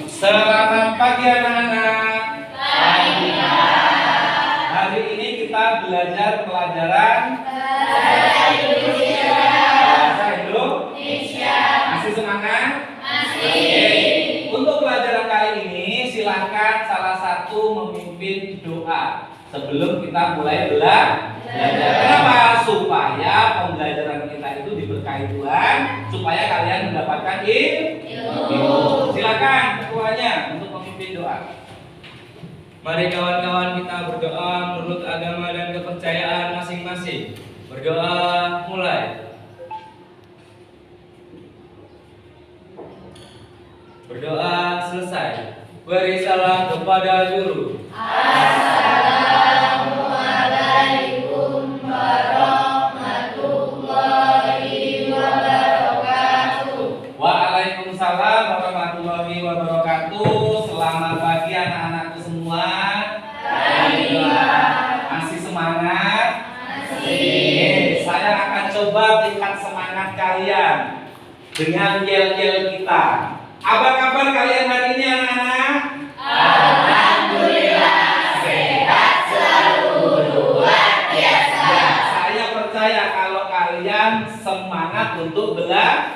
Selamat pagi anak-anak. Pagi, Pak. Hari ini kita belajar pelajaran Bahasa Indonesia. Bahasa Indonesia. Masih semangat? Masih. Oke. Untuk pelajaran kali ini silahkan salah satu memimpin doa sebelum kita mulai belajar. Kenapa? Supaya pembelajaran kita itu diberkahi Tuhan, supaya kalian mendapatkan ilmu. Silakan ketuanya untuk memimpin doa. Mari kawan-kawan kita berdoa menurut agama dan kepercayaan masing-masing. Berdoa mulai. Berdoa selesai. Beri salam kepada guru. Assalamualaikum warahmatullahi wabarakatuh. Waalaikumsalam warahmatullahi wabarakatuh. Selamat pagi anak-anakku semua. Pagi, Pak. Masih semangat? Masih. Saya akan coba tingkat semangat kalian dengan yel-yel kita. Apa kabar kalian hari ini anak-anak? Alhamdulillah sehat selalu, luar biasa. Saya percaya kalau kalian semangat untuk belajar.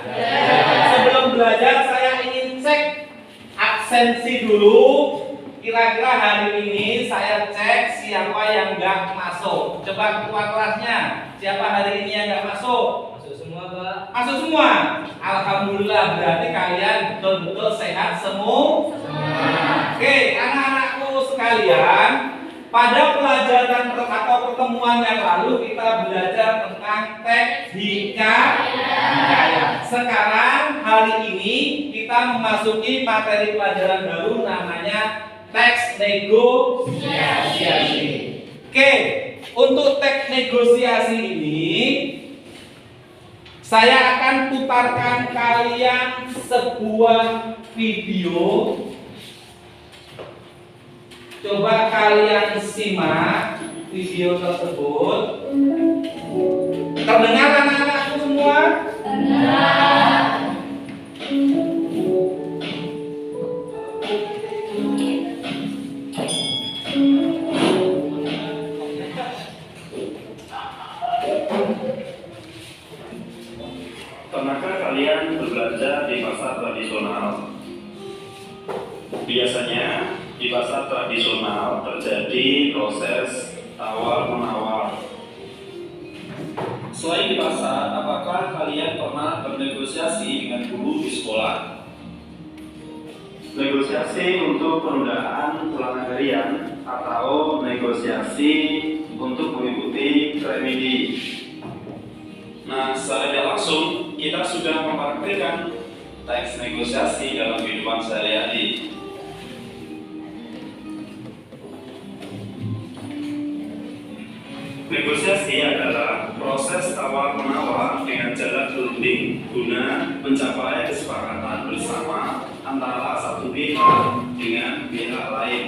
Sebelum belajar saya ingin cek absensi dulu. Kira-kira hari ini saya cek siapa yang nggak masuk. Coba ketua kelasnya, siapa hari ini yang nggak masuk? Masuk semua, Pak. Masuk semua. Alhamdulillah, berarti kalian betul-betul sehat semua. Oke, anak-anakku sekalian, pada pelajaran atau pertemuan yang lalu kita belajar tentang teks hikayat. Sekarang hari ini kita memasuki materi pelajaran baru namanya teks negosiasi. Oke, untuk teks negosiasi ini saya akan putarkan kalian sebuah video. Coba kalian simak video tersebut. Terdengar anak-anakku semua? Pernahkah kalian berbelanja di pasar tradisional? Biasanya di pasar tradisional terjadi proses tawar-menawar. Selain di pasar, apakah kalian pernah bernegosiasi dengan guru di sekolah? Negosiasi untuk penundaan ulangan harian atau negosiasi untuk mengikuti remedi. Nah, secara tidak langsung kita sudah mempraktikkan teks negosiasi dalam kehidupan sehari-hari. Negosiasi adalah proses tawar-menawar dengan jalan berunding guna mencapai kesepakatan bersama antara satu pihak dengan pihak lain.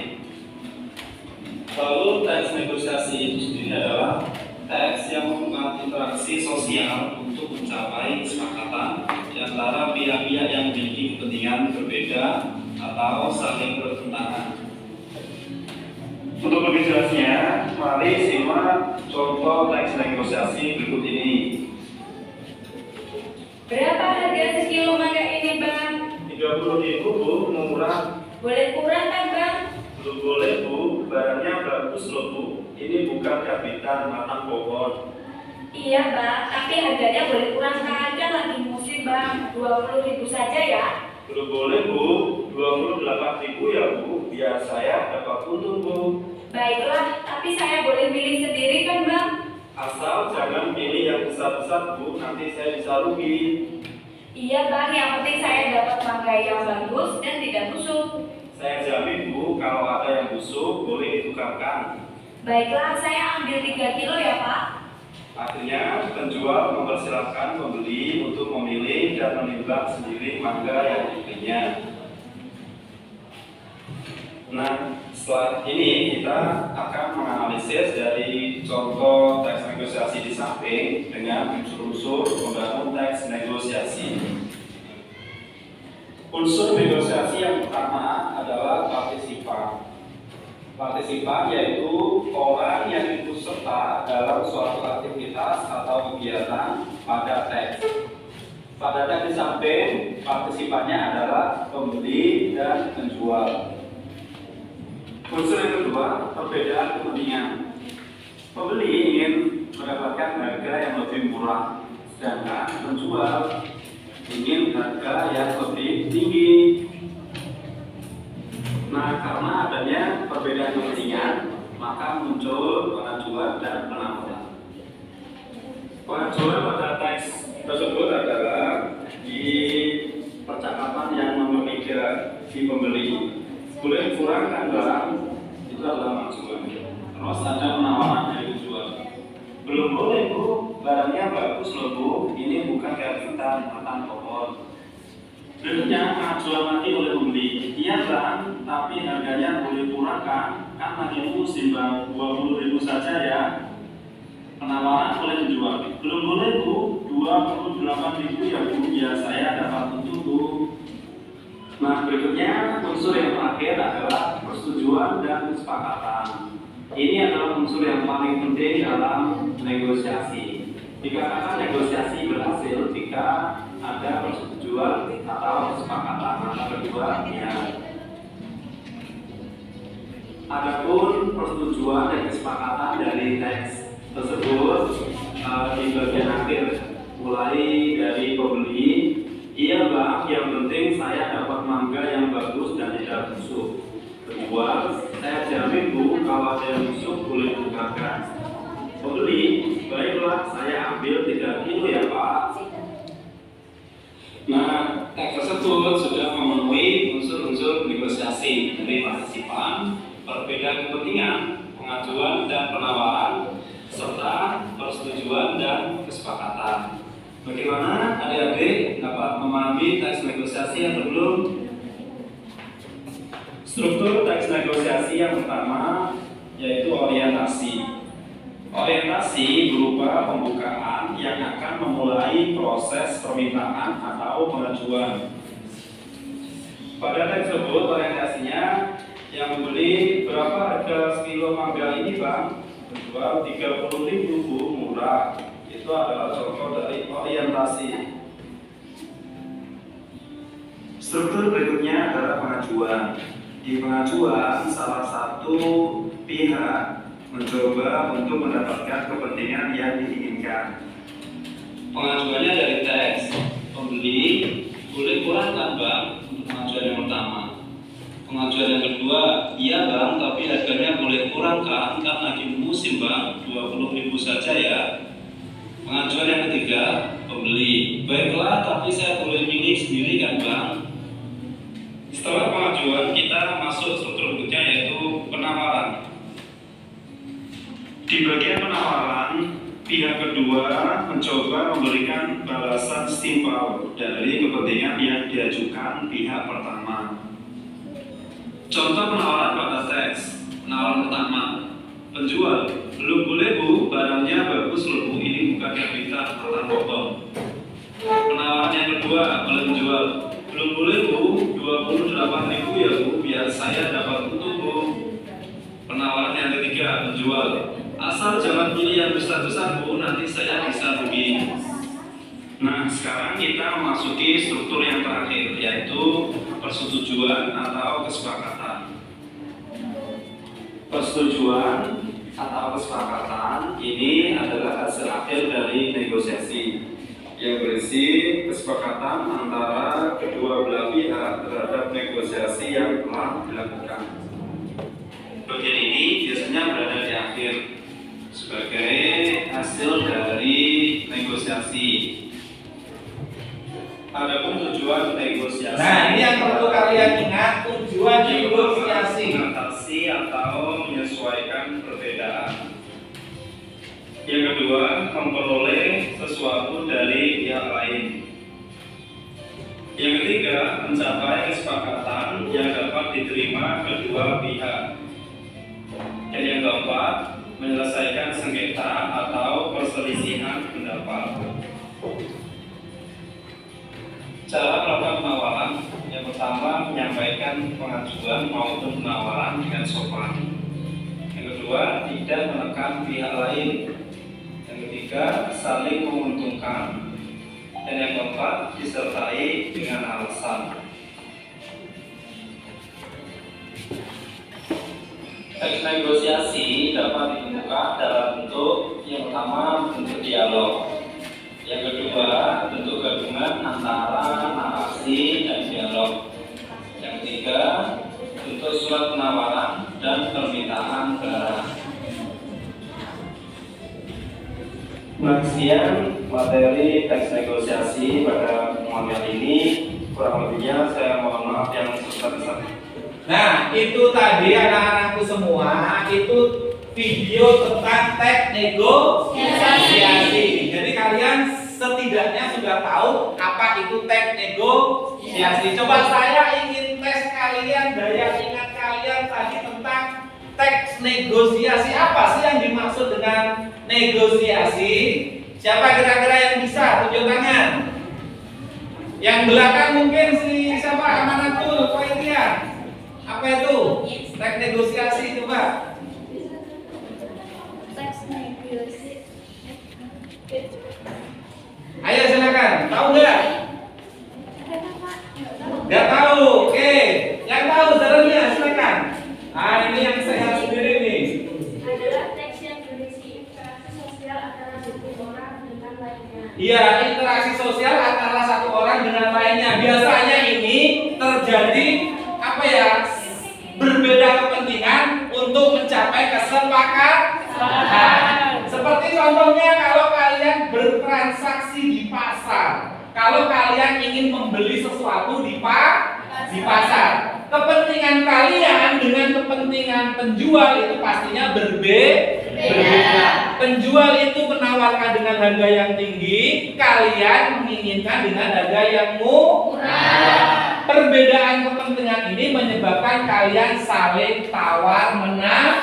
Lalu teks negosiasi itu sendiri adalah teks yang merupakan interaksi sosial untuk mencapai kesepakatan di antara pihak-pihak yang memiliki kepentingan berbeda atau saling bertentangan. Untuk lebih jelasnya, mari simak contoh teks negosiasi berikut ini. Berapa harga sekilo mangga ini, Bang? 30.000 Bu, murah. Boleh kurang kan, Bang? Belum boleh Bu, barangnya bagus loh Bu. Ini bukan kabitan matang pohon. Iya, Bang, tapi harganya boleh kurang saja, lagi musim, Bang. 20.000 saja ya. Belum boleh Bu, 28.000 ya Bu, biar saya dapat untung Bu. Baiklah, tapi saya boleh milih sendiri kan, Bang? Asal jangan pilih yang besar-besar Bu, nanti saya bisa rugi. Iya, Bang, yang penting saya dapat mangga yang bagus dan tidak busuk. Saya jamin Bu, kalau ada yang busuk boleh ditukarkan. Baiklah, saya ambil 3 kilo ya, Pak. Akhirnya penjual mempersilahkan pembeli untuk memilih dan menimbang sendiri mangga yang dibelinya. Nah, setelah ini kita akan menganalisis dari contoh teks negosiasi di samping dengan unsur-unsur membangun teks negosiasi. Unsur negosiasi yang pertama adalah partisipan. Partisipan yaitu orang yang ikut serta dalam suatu aktivitas atau kegiatan pada teks. Pada teks di samping, partisipannya adalah pembeli dan penjual. Unsur yang kedua, perbedaan kepentingan. Pembeli ingin mendapatkan harga yang lebih murah, sedangkan penjual ingin harga yang lebih tinggi. Nah, karena adanya perbedaan kepentingan, maka muncul pengajuan dan penawaran. Pengajuan pada teks tersebut adalah di percakapan yang nomor 3 si pembeli. Boleh kurangkan barang, itu adalah pengajuan. Terus ada penawaran dari penjual. Belum boleh Bu, barangnya bagus loh Bu, ini bukan kerajinan batang pohon. Berikutnya pengajuan mati oleh pembeli. Iya Bang, tapi harganya boleh kurangkan, kan lagi musim Bang, 20.000 saja ya. Penawaran oleh penjual. Belum boleh Bu, 28.000 ya Bu, ya saya dapat untung Bu. Nah berikutnya unsur yang terakhir adalah persetujuan dan kesepakatan. Ini adalah unsur yang paling penting dalam negosiasi. Dikatakan negosiasi berhasil jika ada persetujuan atau kesepakatan antara kedua pihak. Adapun persetujuan dan kesepakatan dari teks tersebut di bagian akhir, mulai dari pembeli, iya Bang, yang penting saya dapat mangga yang bagus dan tidak busuk. Kedua, saya jamin Bu, kalau ada yang busuk boleh dibukakan. Pembeli, baiklah saya ambil 3 kilo ya Pak. Nah, teks tersebut sudah memenuhi unsur-unsur negosiasi dari partisipan, perbedaan kepentingan, pengajuan dan penawaran, serta persetujuan dan kesepakatan. Bagaimana adik-adik dapat memahami teks negosiasi yang belum? Struktur teks negosiasi yang pertama yaitu orientasi. Orientasi berupa pembukaan yang akan memulai proses permintaan atau pengajuan. Pada teks tersebut orientasinya yang membeli berapa harga sekilo mangga ini Bang? Menjual 30.000 Bu, murah. Itu adalah contoh dari orientasi. Struktur berikutnya adalah pengajuan. Di pengajuan, salah satu pihak mencoba untuk mendapatkan kepentingan yang diinginkan. Pengajuannya dari teks, pembeli boleh kurangkan Bang untuk pengajuan yang pertama. Pengajuan yang kedua, iya Bang, tapi harganya boleh kurangkan kan lagi musim Bang, 20.000 saja ya. Pengajuan yang ketiga, pembeli, baiklah tapi saya boleh milih sendiri kan Bang. Setelah pengajuan kita masuk struktur berikutnya yaitu penawaran. Di bagian penawaran, pihak kedua mencoba memberikan balasan setimpal dari kepentingan yang diajukan pihak pertama. Contoh penawaran pada teks. Penawaran pertama, penjual, belum boleh Bu, barangnya bagus loh Bu, ini bukan habitat batang pohon. Penawaran yang kedua oleh penjual, belum boleh Bu, 28.000 ya Bu, biar saya dapat untung Bu. Penawaran yang ketiga, penjual, asal jangan pilih yang besar-besar Bu, nanti saya bisa rugi. Nah, sekarang kita memasuki struktur yang terakhir, yaitu persetujuan atau kesepakatan. Persetujuan atau kesepakatan ini adalah hasil akhir dari negosiasi yang berisi kesepakatan antara kedua belah pihak terhadap negosiasi yang telah dilakukan. Bagian ini biasanya berada di akhir sebagai hasil dari negosiasi. Adapun tujuan negosiasi. Nah, ini yang perlu kalian ingat, tujuan negosiasi. Mengatasi atau menyesuaikan perbedaan. Yang kedua, memperoleh sesuatu dari pihak lain. Yang ketiga, mencapai kesepakatan yang dapat diterima kedua pihak. Dan yang keempat, menyelesaikan sengketa atau perselisihan pendapat. Cara melakukan penawaran, yang pertama menyampaikan pengajuan maupun penawaran dengan sopan. Yang kedua, tidak menekan pihak lain. Yang ketiga, saling menguntungkan. Dan yang keempat, disertai dengan alasan. Teks negosiasi dapat ditentukan dalam bentuk yang pertama bentuk dialog. Yang kedua, bentuk gabungan antara narasi dan dialog. Yang ketiga, bentuk surat penawaran dan permintaan barang. Sekian materi teks negosiasi pada pertemuan kali ini. Kurang lebihnya saya mohon maaf yang sebesar-besarnya. Nah, itu tadi anak-anakku semua, itu video tentang teks negosiasi. Jadi kalian setidaknya sudah tahu apa itu teks negosiasi. Coba saya ingin tes kalian, daya ingat kalian tadi tentang teks negosiasi. Apa sih yang dimaksud dengan negosiasi? Siapa kira-kira yang bisa? Tunjuk tangan. Yang belakang mungkin si siapa? Amanatul, Koirian. Apa itu? Teks negosiasi coba. Teks negosiasi. Ayo silakan. Tahu nggak? Nggak tahu. Oke. Yang tahu caranya silakan. Ah, ini yang saya sendiri nih. Adalah teks yang berisi interaksi sosial antara satu orang dengan lainnya. Iya, interaksi sosial antara satu orang dengan lainnya. Biasanya ini terjadi apa ya? Berbeda kepentingan untuk mencapai kesepakatan. Seperti contohnya kalau kalian bertransaksi di pasar. Kalau kalian ingin membeli sesuatu di pasar, kepentingan kalian dengan kepentingan penjual itu pastinya berbeda. Penjual itu menawarkan dengan harga yang tinggi, kalian menginginkan dengan harga yang murah. Perbedaan kepentingan ini menyebabkan kalian saling tawar-menawar.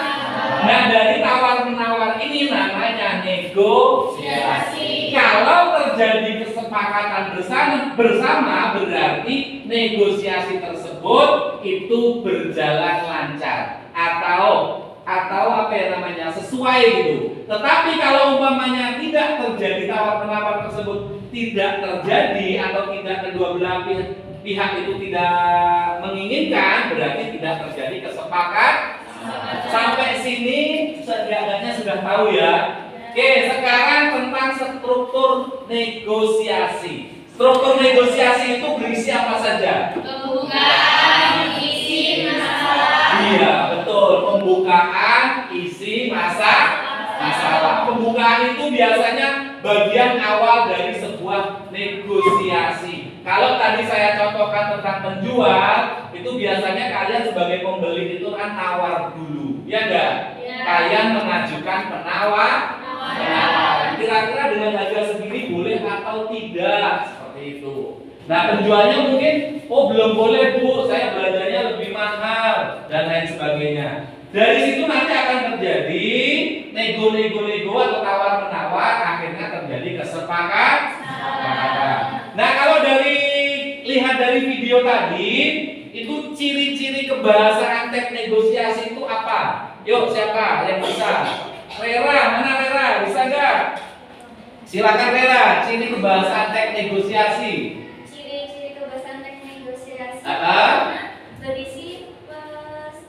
Nah, dari tawar-menawar ini namanya negosiasi. Kalau terjadi kesepakatan bersama berarti negosiasi tersebut itu berjalan lancar atau apa ya namanya sesuai gitu. Tetapi kalau umpamanya tidak terjadi tawar-menawar tersebut tidak terjadi atau tidak kedua belah pihak itu tidak menginginkan, berarti tidak terjadi kesepakatan. Sampai sini setidaknya sudah tahu ya. Oke, sekarang tentang struktur negosiasi. Struktur negosiasi itu berisi apa saja? Pembukaan, isi, masalah. Iya, betul. Pembukaan, isi, masalah. Pembukaan itu biasanya bagian awal dari sebuah negosiasi. Kalau tadi saya contohkan tentang penjual, itu biasanya kalian sebagai pembeli itu kan tawar dulu, ya enggak? Ya. Kalian mengajukan penawaran. Kira-kira dengan harga segini boleh atau tidak? Seperti itu. Nah, penjualnya mungkin, oh belum boleh Bu, saya belanjanya lebih mahal dan lain sebagainya. Dari situ nanti akan terjadi nego atau tawar-menawar, akhirnya terjadi kesepakatan. Nah, kalau lihat dari video tadi, itu ciri-ciri kebahasaan teks negosiasi itu apa? Yuk, siapa yang bisa? Rera, mana Rera? Bisa nggak? Silakan Rera, ciri kebahasaan teks negosiasi. Ciri-ciri kebiasaan teks negosiasi berisi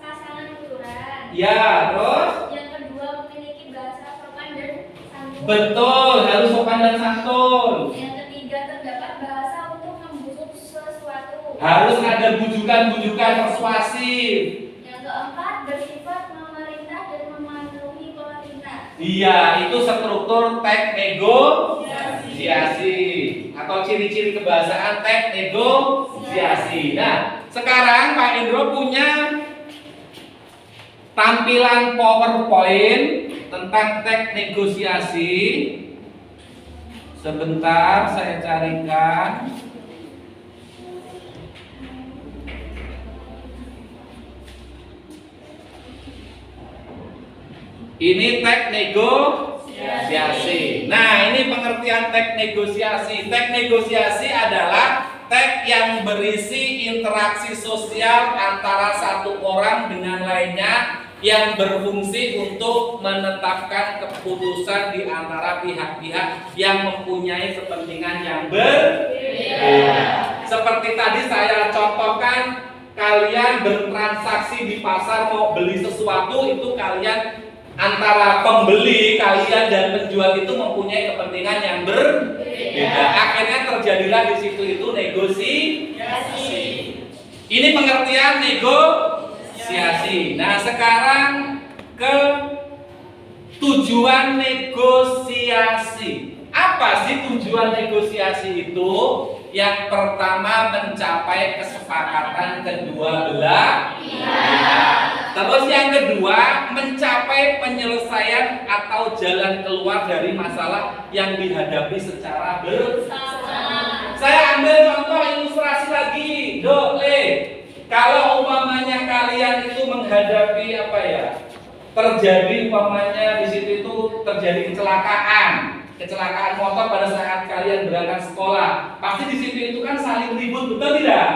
pasangan ukuran. Ya, terus? Yang kedua memiliki bahasa sopan dan santun. Betul, harus sopan dan santun. Yang ketiga terdapat bahasa untuk membujuk sesuatu. Harus ada bujukan-bujukan persuasif. Yang keempat bersifat memerintah dan memenuhi pemerintah. Iya, itu struktur teks negosiasi atau ciri-ciri kebahasaan teks negosiasi. Nah, sekarang Pak Indro punya tampilan PowerPoint tentang teks negosiasi. Sebentar saya carikan. Ini teks negosiasi. Nah, ini pengertian teks negosiasi. Teks negosiasi adalah teks yang berisi interaksi sosial antara satu orang dengan lainnya yang berfungsi untuk menetapkan keputusan di antara pihak-pihak yang mempunyai kepentingan yang berbeda. Seperti tadi saya contohkan, kalian bertransaksi di pasar mau beli sesuatu, itu kalian antara pembeli kalian dan penjual itu mempunyai kepentingan yang berbeda. Akhirnya terjadilah di situ itu negosiasi. Ini pengertian negosiasi. Nah, sekarang ke tujuan negosiasi. Apa sih tujuan negosiasi itu? Yang pertama, mencapai kesepakatan kedua belah pihak. Terus yang kedua, mencapai penyelesaian atau jalan keluar dari masalah yang dihadapi secara bersama. Saya ambil contoh ilustrasi lagi, kalau umpamanya kalian itu menghadapi terjadi umpamanya di situ itu terjadi kecelakaan motor pada saat kalian berangkat sekolah, pasti di situ itu kan saling ribut, betul tidak?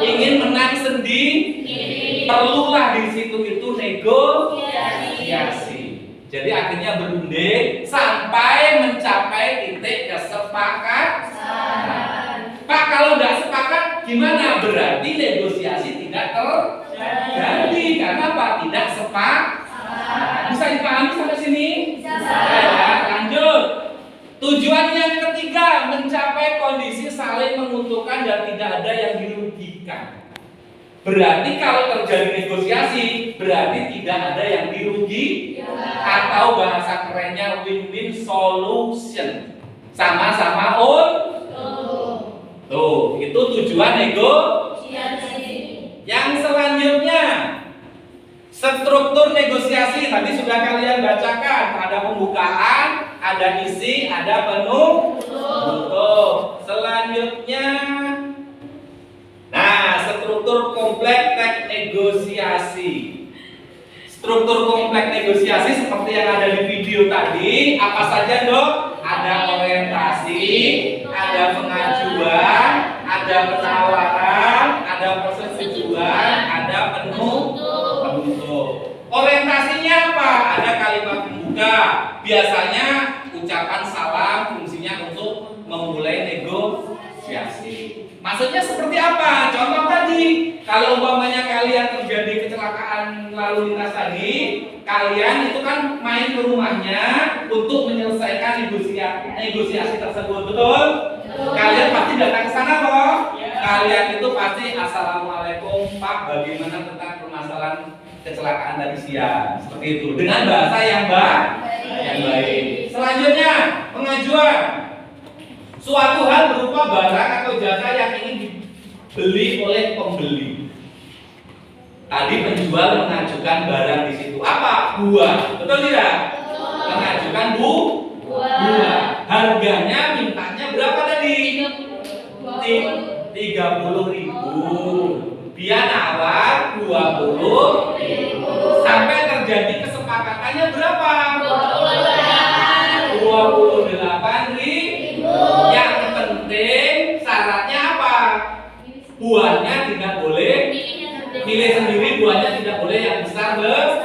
Ingin menang sendiri, perlulah di situ itu negosiasi. Jadi akhirnya berunding sampai mencapai titik kesepakatan. Pak, kalau nggak sepakat gimana? Berarti negosiasi tidak terjadi karena apa? Tidak sepakat. Bisa dipahami sampai sini? Ya, lanjut. Tujuan yang ketiga, mencapai kondisi saling menguntungkan dan tidak ada yang dirugikan. Berarti kalau terjadi negosiasi, berarti tidak ada yang dirugi, atau bahasa kerennya win-win solution. Sama-sama tuh, itu tujuan negosiasi. Yang selanjutnya, struktur negosiasi. Tadi sudah kalian bacakan, ada pembukaan, ada isi, ada penutup. Selanjutnya, nah, struktur kompleks teks negosiasi. Struktur kompleks negosiasi seperti yang ada di video tadi, apa saja dok? Ada orientasi, ada pengajuan, ada penawaran, ada persetujuan, ada penutup. Orientasinya apa? Ada kalimat pembuka. Biasanya ucapan salam fungsinya untuk memulai negosiasi. Maksudnya seperti apa? Contoh tadi, kalau umpamanya kalian terjadi kecelakaan lalu lintas tadi, kalian itu kan main ke rumahnya untuk menyelesaikan negosiasi tersebut, betul? Kalian pasti datang ke sana kok. Kalian itu pasti assalamualaikum Pak, bagaimana tentang permasalahan kecelakaan tadi siang, seperti itu, dengan bahasa yang baik. Selanjutnya, pengajuan. Suatu hal berupa barang atau jasa yang ingin dibeli oleh pembeli. Tadi penjual mengajukan barang di situ. Apa? Buah. Betul tidak? Mengajukan buah. Harganya mintanya berapa tadi? 30.000. Dia nawar 20.000. Sampai terjadi kesepakatannya berapa? 28.000. Yang penting syaratnya apa? Buahnya tidak boleh pilih sendiri, buahnya tidak boleh yang besar ya.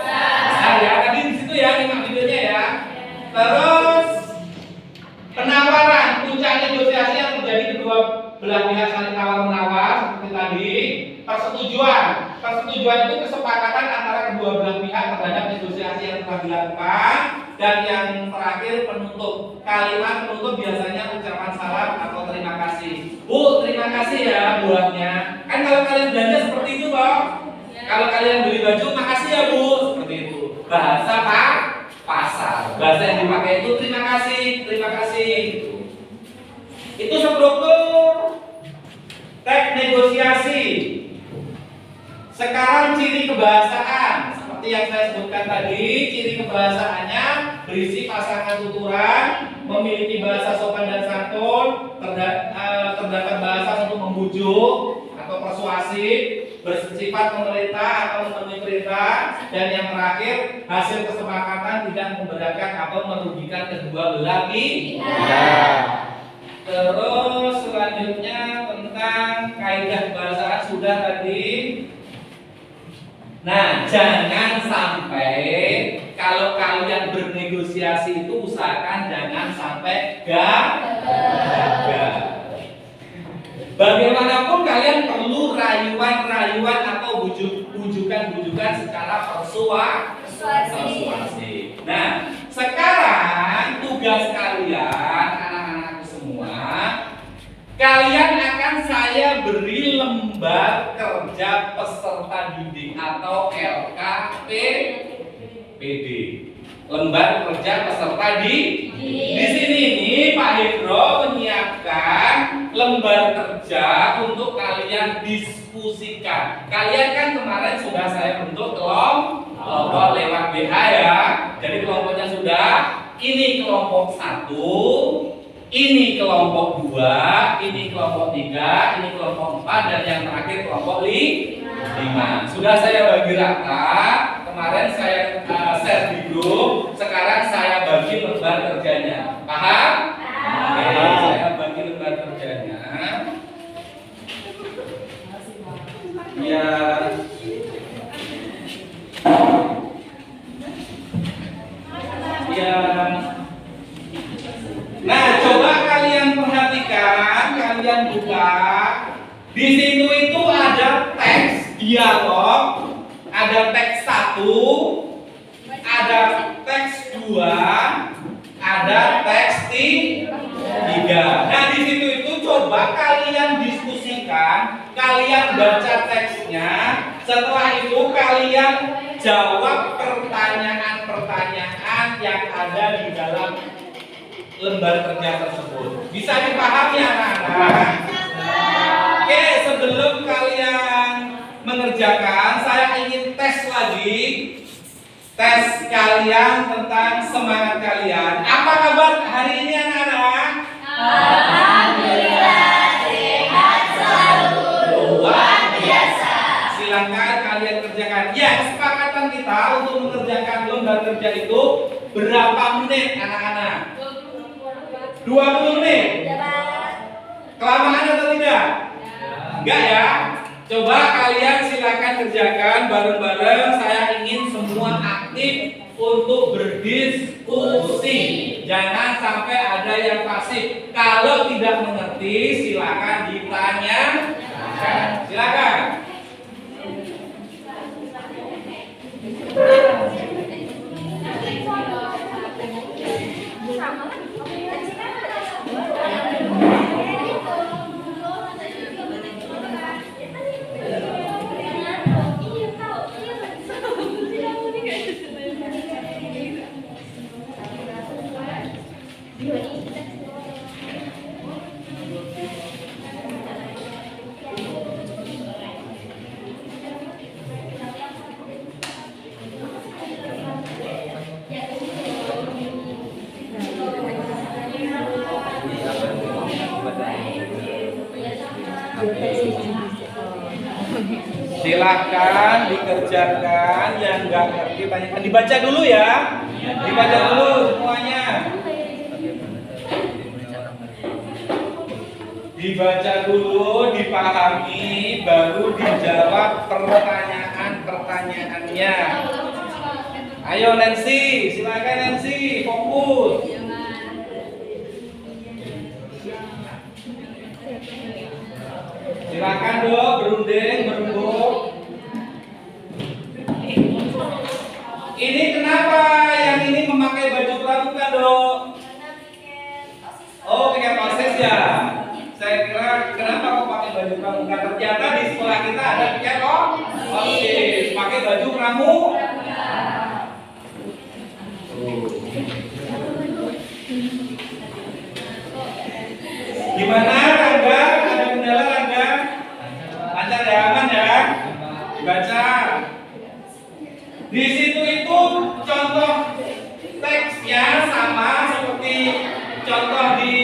Tadi di situ ya, nyimak videonya ya. Terus penawaran, puncak negosiasi yang terjadi kedua belah pihak saling tawar-menawar seperti tadi. Persetujuan itu kesepakatan antara kedua belah pihak terhadap negosiasi yang telah dilakukan. Dan yang terakhir, penutup. Kalimat penutup biasanya ucapan salam atau terima kasih. Bu, terima kasih ya buahnya. Kan kalau kalian belanja seperti itu toh. Kalau kalian beli baju, makasih ya Bu, seperti itu. Bahasa pasar. Bahasa yang dipakai itu terima kasih. Itu struktur teks negosiasi. Sekarang ciri kebahasaan. Seperti yang saya sebutkan tadi, ciri kebahasaannya berisi pasangan tuturan, memiliki bahasa sopan dan santun, terdapat bahasa untuk membujuk atau persuasif, bersifat pemerintah atau memenuhi perintah, dan yang terakhir hasil kesepakatan tidak memberatkan atau merugikan kedua belah pihak. Terus selanjutnya tentang kaidah bahasa sudah tadi. Nah, jangan sampai kalau kalian bernegosiasi itu usahakan jangan sampai gagal. Bagaimanapun kalian perlu rayuan-rayuan atau bujukan-bujukan secara persuasi. Nah, sekarang tugas kalian anak-anakku semua, kalian akan saya beri lembar kerja peserta didik atau LKPD. Lembar kerja peserta didik. Di sini nih Pak Hendro menyiapkan lembar kerja untuk kalian diskusikan. Kalian kan kemarin sudah saya bentuk kelompok lewat BA ya. Jadi kelompoknya sudah, ini kelompok 1, ini kelompok 2, ini kelompok 3, ini kelompok 4, dan yang terakhir kelompok 5. Sudah saya bagi rata. Kemarin saya share di grup. Sekarang saya bagi lembar kerjanya. Paham? Oke, saya bagi lembar kerjanya. Ya. Ya. Nah, coba kalian perhatikan, kalian buka. Di situ itu ada teks dialog, ada teks 1, ada teks 2, ada teks 3. Nah, di situ itu coba kalian diskusikan, kalian baca teksnya. Setelah itu kalian jawab pertanyaan-pertanyaan yang ada di dalam lembar kerja tersebut. Bisa dipahami anak-anak? Oke, sebelum kalian mengerjakan, saya ingin tes lagi. Tes kalian tentang semangat kalian. Apa kabar hari ini anak-anak? Alhamdulillah, sehat selalu. Luar biasa. Silakan kalian kerjakan. Ya, kesepakatan kita untuk mengerjakan lembar kerja itu berapa menit anak-anak? 20 menit. Kelamaan atau tidak? Enggak ya? Coba kalian silakan kerjakan bareng-bareng. Saya ingin semua aktif untuk berdiskusi. Jangan sampai ada yang pasif. Kalau tidak mengerti silakan ditanya. Silakan. Silakan dikerjakan, yang nggak ngerti tanyakan. Dibaca dulu ya, dibaca dulu semuanya. Dibaca dulu, dipahami, baru dijawab pertanyaan-pertanyaannya. Ayo Nancy, silakan Nancy, fokus. Silakan dok, berunding, berembuk. Ini kenapa yang ini memakai baju pramuka dok? Oh, pakai proses ya. Saya kira kenapa kok pakai baju pramuka? Ternyata di sekolah kita ada piket kok. Oke, pakai baju pramuka. Gimana Rangga? Ada kendala Rangga? Lancar ya, aman ya? Baca. Di situ itu contoh teksnya sama seperti contoh di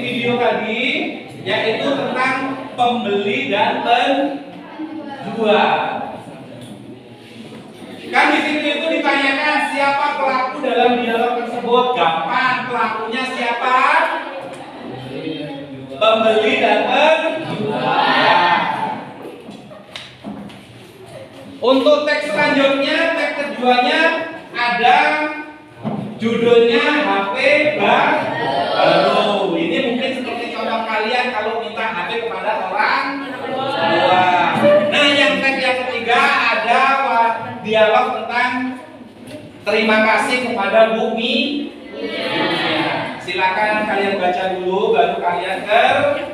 video tadi, yaitu tentang pembeli dan penjual. kedua. Kan di situ itu ditanyakan siapa pelaku dalam dialog tersebut. Gampang, pelakunya siapa? Pembeli dan penjual. Untuk teks selanjutnya, teks keduanya ada judulnya HP baru. Ini mungkin seperti contoh kalian kalau minta HP kepada orang tua. Nah, yang teks yang ketiga ada dialog tentang terima kasih kepada bumi. Silakan kalian baca dulu, baru kalian kerjakan.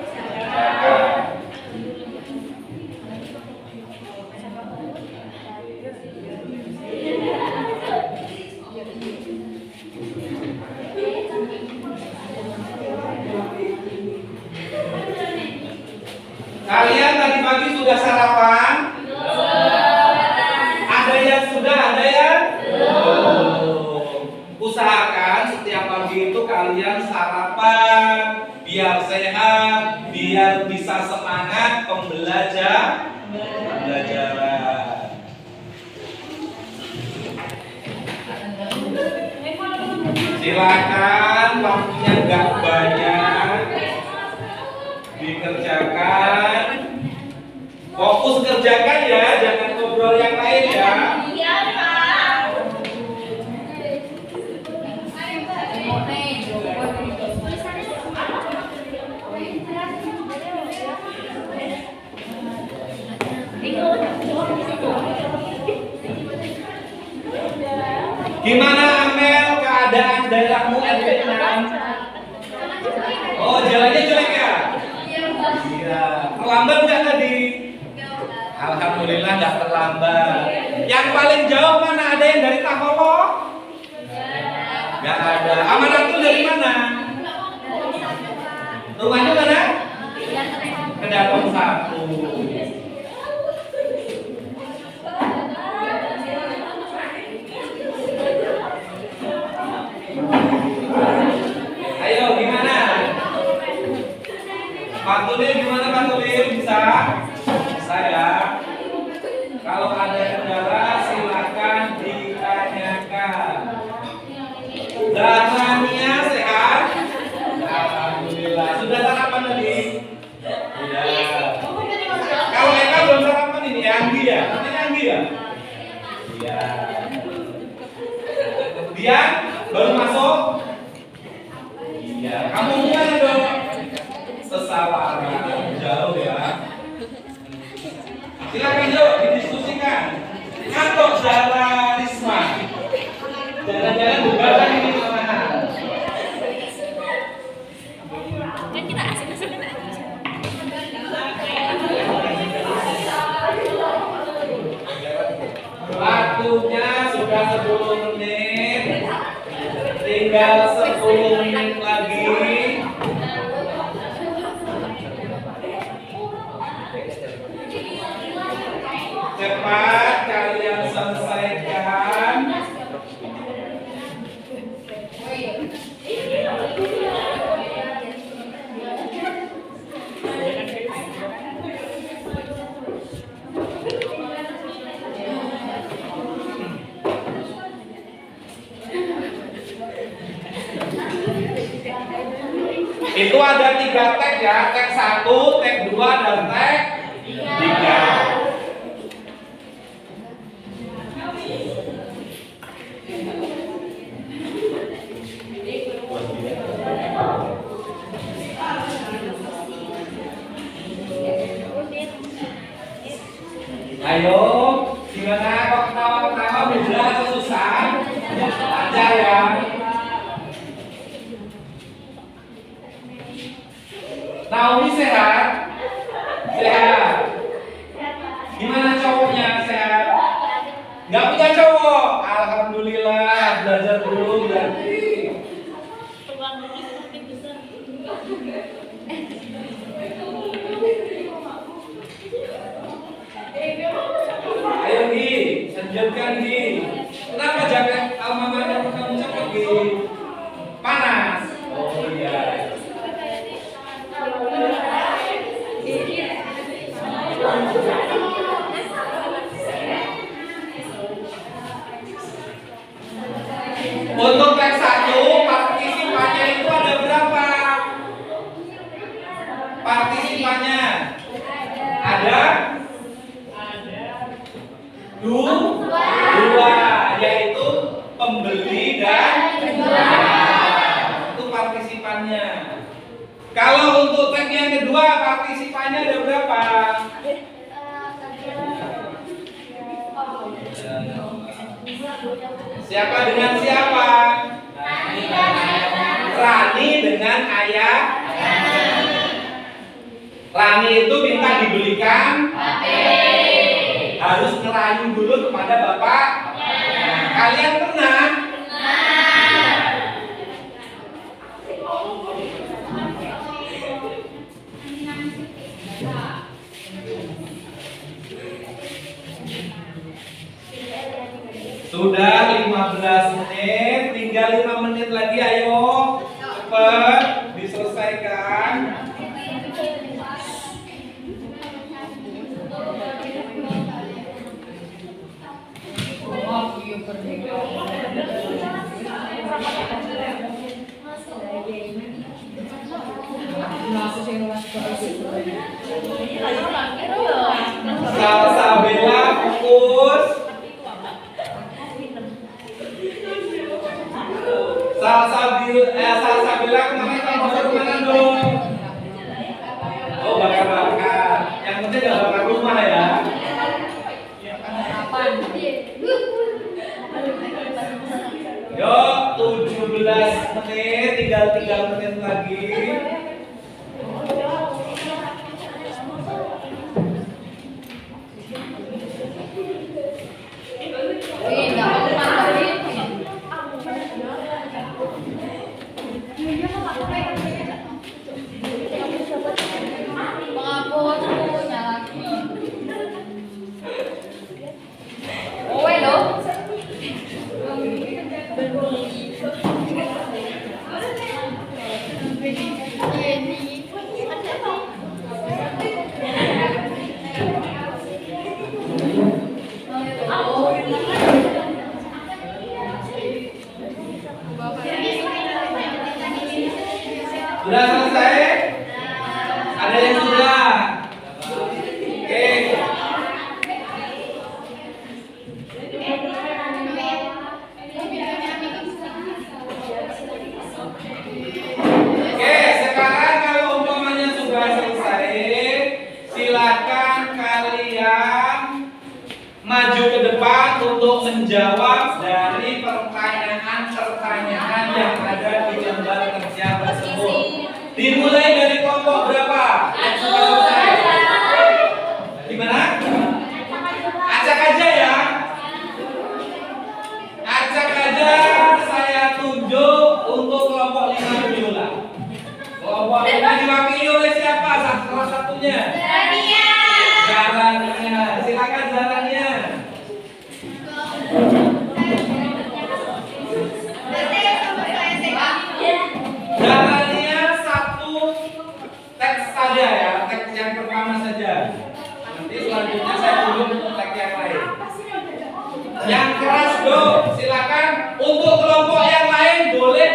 Kalian tadi pagi sudah sarapan? Ada yang sudah, ada yang belum. Usahakan setiap pagi itu kalian sarapan biar sehat, biar bisa semangat pembelajaran. Silakan, waktunya nggak banyak, dikerjakan. Fokus kerjakan ya, jangan ngobrol yang lain ya. Iya, Pak. Gimana Amel keadaan daerahmu RW 6? Oh, jalannya jelek ya? Iya. Terlambat nggak tadi? Alhamdulillah nggak terlambat. Yang paling jauh mana? Ada yang dari Taholo? Nggak ada. Amanatul dari mana? Rumahnya mana? Kedaton 1. Ayo gimana? Pak Tulir gimana Pak Tulir? Bisa? Bisa ya? Kalau ada kendala silakan ditanyakan. Darahnya sehat? Alhamdulillah. Sudah sarapan tadi? Sudah. Kalau Eka belum sarapan ini Anggi ya? Ini Anggi ya? Iya. Dia baru masuk? Iya. Kamu gimana dong? Sesawaran jauh ya. Silakan yuk didiskusikan. Atau Zara Risma. Jangan-jangan bukan ini teman-teman. Kan kita asik-asik. Waktunya sudah 10 menit. Tinggal 10 menit lagi. Cepat kalian selesaikan. Itu ada 3 tag ya, tag 1, tag 2, dan tag 3. Ayo, gimana kok ketawa-ketawa mudah atau susah? Lancar ya. Naomi sehat? Sehat. Gimana cowoknya sehat? Nggak punya cowok? Alhamdulillah, belajar dulu berarti. Ayo Gi, lanjutkan Gi. Kenapa jaket alma mater kamu cepet Gi? Panas. Oh iya. Partisipannya ada dua, yaitu pembeli dan itu partisipannya. Kalau untuk tag yang kedua, partisipannya ada berapa? Siapa dengan siapa? Rani dengan ayah. Rani itu minta dibelikan harus ngerayu dulu kepada bapak. Kalian pernah? Sudah 15 menit, tinggal 5 menit lagi, ayo cepet diselesaikan. Salsabila fokus. Salsabila kemarin kamu masuk kemana dong? Oh, bakar-bakar. Yang penting gak bakar rumah ya. Yuk, 17 menit, tinggal 3 menit lagi. Sudah selesai? Ada yang sudah? Oke. Oke, sekarang kalau umpamanya sudah selesai, silakan kalian maju ke depan untuk menjawab dari pertanyaan-pertanyaan yang ada di lembar kerja tersebut. Dimulai dari kelompok berapa? Yang sudah selesai. Gimana? Acak aja ya. Acak aja saya tunjuk untuk kelompok 5 dulu lah. Kelompok 5 diwakili oleh siapa? Salah satunya. Zarania. Silakan Zarania. Zarania satu teks saja ya, teks yang pertama saja. Nanti selanjutnya saya tunjuk untuk teks yang lain. Yang keras dong, silakan. Untuk kelompok yang lain boleh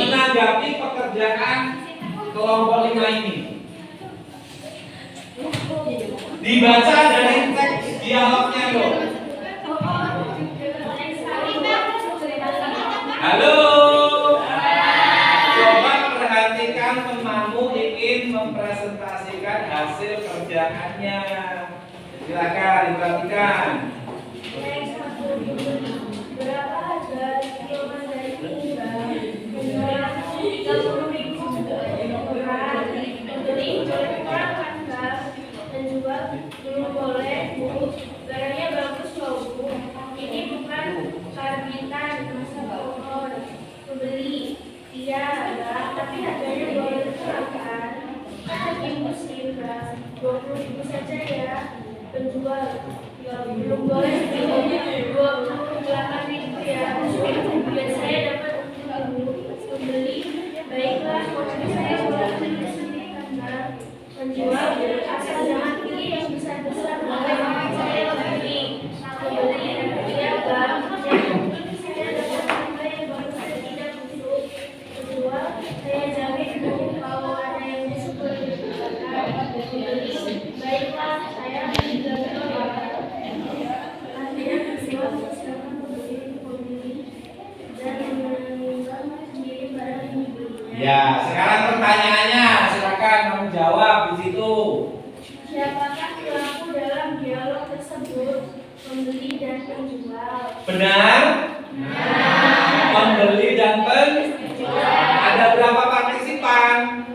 menanggapi pekerjaan kelompok 5 ini. Dibaca dari teks dialognya dong. Halo. Coba perhatikan temanmu ingin mempresentasikan hasil kerjaannya. Silakan diperhatikan. Berapa harga kilo mandailing menjual 30.000 murah, membeli boleh kurang harga, menjual belum boleh Bu, barangnya bagus loh Bu, ini bukan karbitan masa pohon, membeli iya enggak, tapi harganya boleh kurangkan, Ibu Sindra 20.000 saja ya, penjual belum boleh Bu, 28.000 ya, biar saya dapat pembeli. Baiklah, tapi saya boleh beli sendiri karena menjual asal jangan pilih yang besar-besar. Saya beli iya Bang, saya dapat harga yang bagus dan tidak busuk. Menjual saya jamin Bu, kalau ada Ya, sekarang pertanyaannya, silakan kamu jawab di situ. Siapakah pelaku dalam dialog tersebut? Pembeli dan penjual. Benar? Pembeli dan penjual. Ada berapa partisipan?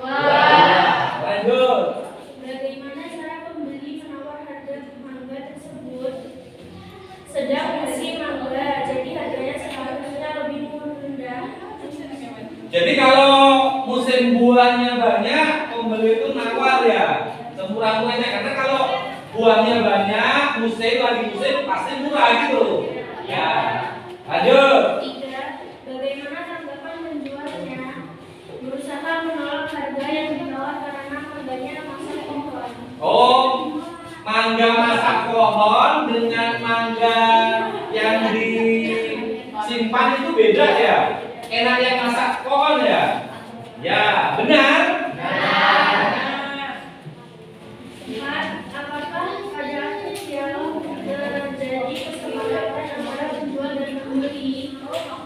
Lanjut. Bagaimana cara pembeli menawar harga mangga tersebut? Sedang musim mangga, jadi harganya seharusnya lebih rendah. Jadi kalau musim buahnya banyak, pembeli itu nawar ya, semurah-murahnya. Karena kalau buahnya banyak, lagi musim pasti murah gitu. Ya, lanjut. 3. Bagaimana tanggapan penjualnya? Berusaha menolak harga yang ditawar karena harganya masih pohon. Oh, mangga masak pohon dengan mangga yang disimpan itu beda ya. Enak yang masak pohon ya. Ya, benar. 4. Apakah pada akhir dialog terjadi kesepakatan antara penjual dan pembeli?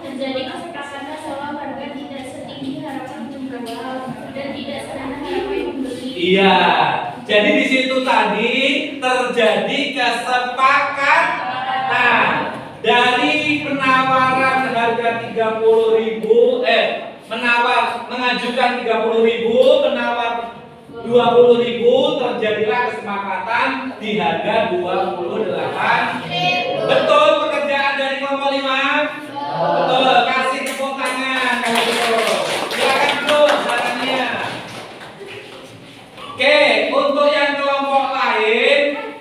Terjadi kesepakatan soal harga tidak setinggi harapan penjual dan tidak serendah harapan pembeli. Iya. Jadi di situ tadi terjadi kesepakatan dari penawaran harga 30.000 mengajukan 30.000, penawar 20.000, terjadilah kesepakatan di harga 28.000. Betul pekerjaan dari kelompok 5? Betul, kasih tepuk tangan kalau betul. Silakan terus jalannya. Oke, untuk yang kelompok lain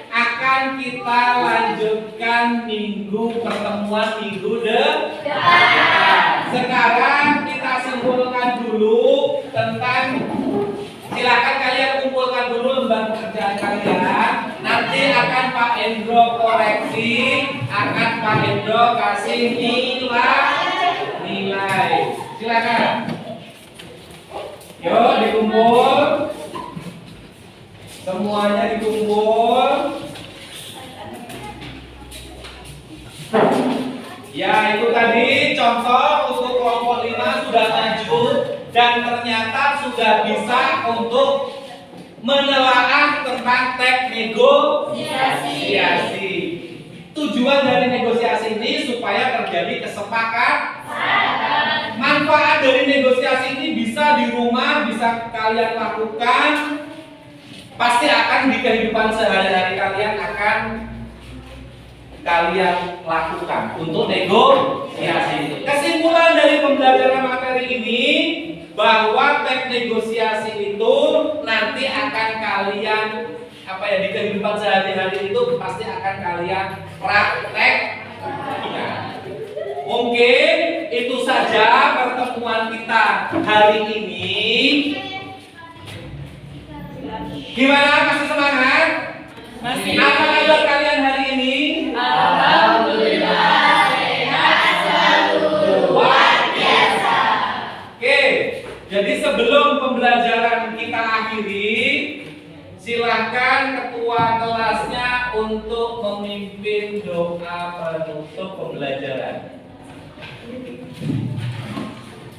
akan kita lanjutkan pertemuan minggu depan. Sekarang kita simpulkan dulu tentang, silakan kalian kumpulkan dulu lembar pekerjaan kalian. Nanti akan Pak Endro koreksi, akan Pak Endro kasih nilai. Silakan. Yuk dikumpul. Semuanya dikumpul. Ya, itu tadi contoh untuk kelompok 5 sudah maju dan ternyata sudah bisa untuk menelaah tentang teks negosiasi. Tujuan dari negosiasi ini supaya terjadi kesepakatan. Manfaat dari negosiasi ini bisa di rumah, bisa kalian lakukan. Pasti akan di kehidupan sehari-hari kalian akan kalian lakukan untuk negosiasi. Kesimpulan dari pembelajaran materi ini bahwa teks negosiasi itu nanti akan kalian di kehidupan sehari-hari itu pasti akan kalian praktek. Mungkin itu saja pertemuan kita hari ini. Gimana, masih semangat? Masih. Apa kabar kalian hari ini? Alhamdulillah sehat selalu. Luar biasa. Oke, jadi sebelum pembelajaran kita akhiri, silakan ketua kelasnya untuk memimpin doa penutup pembelajaran.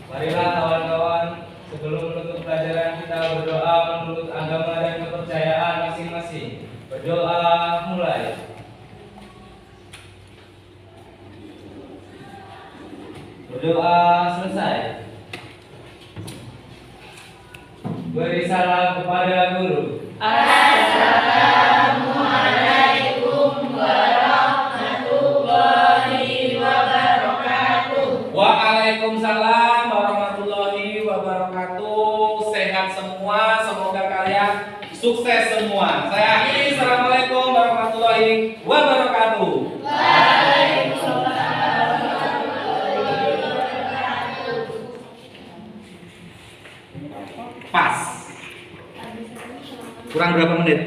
Marilah kawan-kawan, sebelum menutup pelajaran kita berdoa menurut agama dan kepercayaan masing-masing. Berdoa mulai. Berdoa selesai. Beri salam kepada guru. Assalamualaikum warahmatullahi wabarakatuh. Waalaikumsalam warahmatullahi wabarakatuh. Sehat semua, semoga kalian sukses semua. Saya akhiri. Assalamualaikum warahmatullahi wabarakatuh. Pas. Kurang berapa menit?